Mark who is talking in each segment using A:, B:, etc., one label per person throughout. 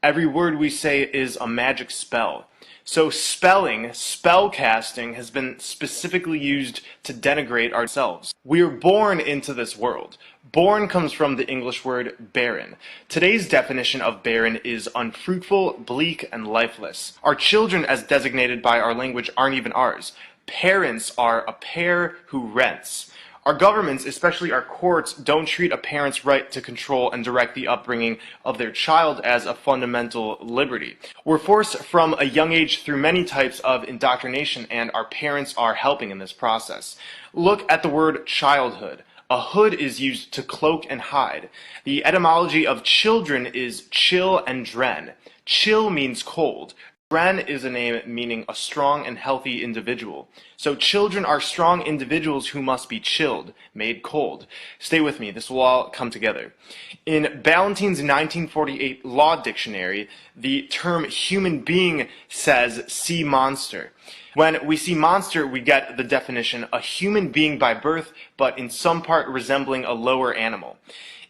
A: Every word we say is a magic spell. So spelling, spell casting, has been specifically used to denigrate ourselves. We are born into this world. Born comes from the English word barren. Today's definition of barren is unfruitful, bleak, and lifeless. Our children, as designated by our language, aren't even ours. Parents are a pair who rents. Our governments, especially our courts, don't treat a parent's right to control and direct the upbringing of their child as a fundamental liberty. We're forced from a young age through many types of indoctrination, and our parents are helping in this process. Look at the word childhood. A hood is used to cloak and hide. The etymology of children is chill and dren. Chill means cold. Dren is a name meaning a strong and healthy individual. So children are strong individuals who must be chilled, made cold. Stay with me, this will all come together. In Ballantyne's 1948 Law Dictionary, the term human being says sea monster. When we see monster, we get the definition, a human being by birth, but in some part resembling a lower animal.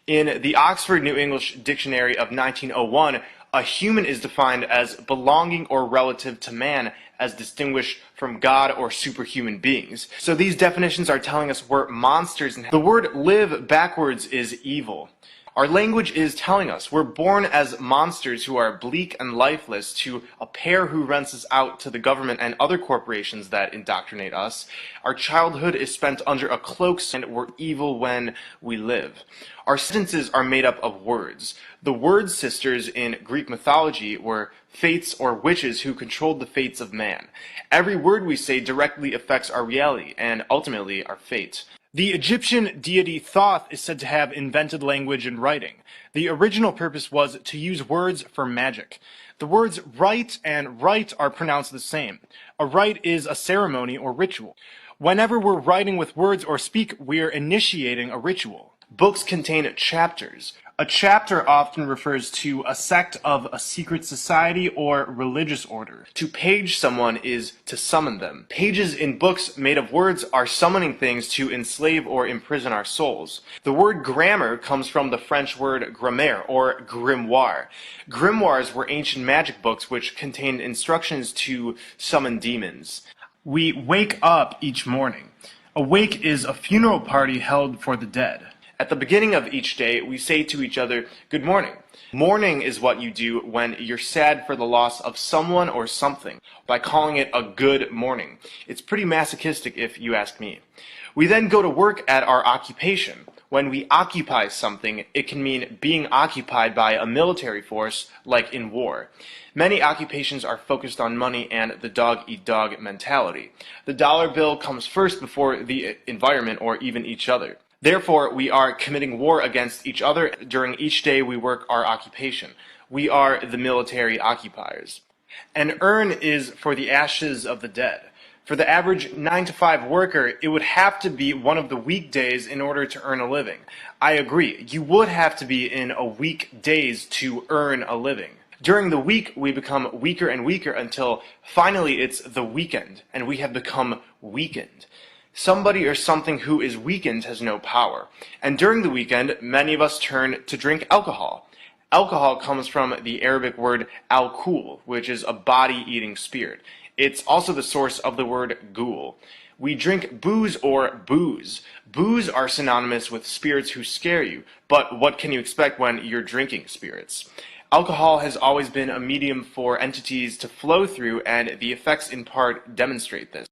A: In the Oxford New English Dictionary of 1901, a human is defined as belonging or relative to man, as distinguished from God or superhuman beings. So these definitions are telling us we're monsters, and the word live backwards is evil. Our language is telling us we're born as monsters who are bleak and lifeless to a pair who rents us out to the government and other corporations that indoctrinate us. Our childhood is spent under a cloak, and we're evil when we live. Our sentences are made up of words. The word sisters in Greek mythology were fates or witches who controlled the fates of man. Every word we say directly affects our reality and ultimately our fate. The Egyptian deity Thoth is said to have invented language and writing. The original purpose was to use words for magic. The words write and write are pronounced the same. A rite is a ceremony or ritual. Whenever we're writing with words or speak, we're initiating a ritual. Books contain chapters. A chapter often refers to a sect of a secret society or religious order. To page someone is to summon them. Pages in books made of words are summoning things to enslave or imprison our souls. The word grammar comes from the French word grammaire or grimoire. Grimoires were ancient magic books which contained instructions to summon demons. We wake up each morning. A wake is a funeral party held for the dead. At the beginning of each day, we say to each other, "Good morning." Mourning is what you do when you're sad for the loss of someone or something, by calling it a good morning. It's pretty masochistic if you ask me. We then go to work at our occupation. When we occupy something, it can mean being occupied by a military force, like in war. Many occupations are focused on money and the dog-eat-dog mentality. The dollar bill comes first before the environment or even each other. Therefore, we are committing war against each other during each day we work our occupation. We are the military occupiers. An urn is for the ashes of the dead. For the average 9-to-5 worker, it would have to be one of the weekdays in order to earn a living. I agree, you would have to be in a weekdays to earn a living. During the week, we become weaker and weaker until finally it's the weekend, and we have become weakened. Somebody or something who is weakened has no power. And during the weekend, many of us turn to drink alcohol. Alcohol comes from the Arabic word al-kul, which is a body-eating spirit. It's also the source of the word ghoul. We drink booze or booze. Booze are synonymous with spirits who scare you, but what can you expect when you're drinking spirits? Alcohol has always been a medium for entities to flow through, and the effects in part demonstrate this.